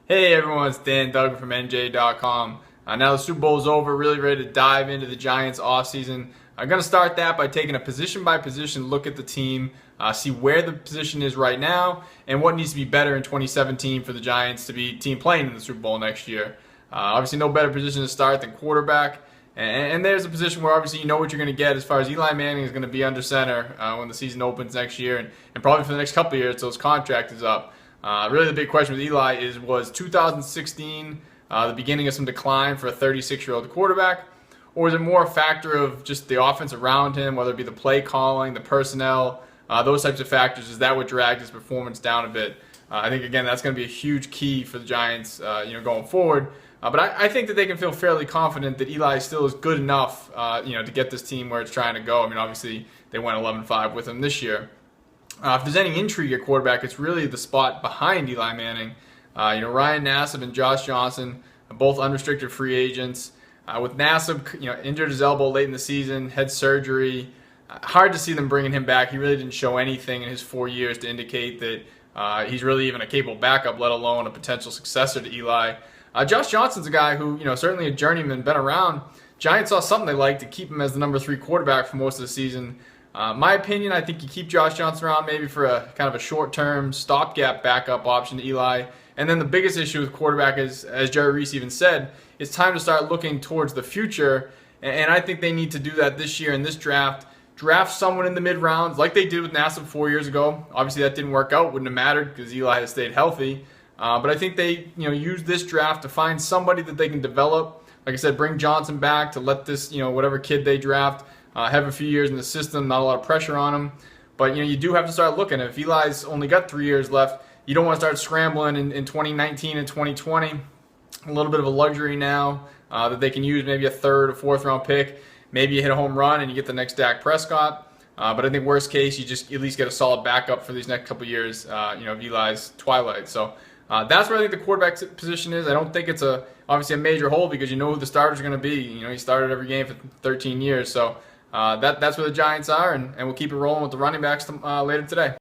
Hey everyone, it's Duggan from NJ.com. Now the Super Bowl is over, really ready to dive into the Giants offseason. I'm going to start that by taking a position by position look at the team, see where the position is right now, and what needs to be better in 2017 for the Giants to be team playing in the Super Bowl next year. Obviously no better position to start than quarterback. And there's a position where obviously you know what you're going to get as far as Eli Manning is going to be under center when the season opens next year, and probably for the next couple of years until his contract is up. Really the big question with Eli was 2016 the beginning of some decline for a 36-year-old quarterback, or is it more a factor of just the offense around him, whether it be the play calling, the personnel, those types of factors? Is that what dragged his performance down a bit? I think, again, that's going to be a huge key for the Giants going forward. But I think that they can feel fairly confident that Eli still is good enough to get this team where it's trying to go. I mean, obviously, they went 11-5 with him this year. If there's any intrigue at quarterback, it's really the spot behind Eli Manning. Ryan Nassib and Josh Johnson are both unrestricted free agents. With Nassib, injured his elbow late in the season, had surgery. Hard to see them bringing him back. He really didn't show anything in his 4 years to indicate that he's really even a capable backup, let alone a potential successor to Eli. Josh Johnson's a guy who, certainly a journeyman, been around. Giants saw something they liked to keep him as the number 3 quarterback for most of the season. My opinion, I think you keep Josh Johnson around maybe for a kind of a short-term stopgap backup option to Eli. And then the biggest issue with quarterback is, as Jerry Reese even said, it's time to start looking towards the future. And I think they need to do that this year in this draft. Draft someone in the mid-rounds like they did with Nassib 4 years ago. Obviously that didn't work out, wouldn't have mattered because Eli has stayed healthy. But I think they use this draft to find somebody that they can develop. Like I said, bring Johnson back to let this, whatever kid they draft, have a few years in the system, not a lot of pressure on him. But you do have to start looking. If Eli's only got 3 years left, you don't want to start scrambling in 2019 and 2020. A little bit of a luxury now that they can use maybe a 3rd or 4th round pick. Maybe you hit a home run and you get the next Dak Prescott. But I think worst case, you just at least get a solid backup for these next couple of years, of Eli's twilight. So that's where I think the quarterback position is. I don't think it's obviously a major hole because you know who the starters are going to be. He started every game for 13 years. So that's where the Giants are, and we'll keep it rolling with the running backs later today.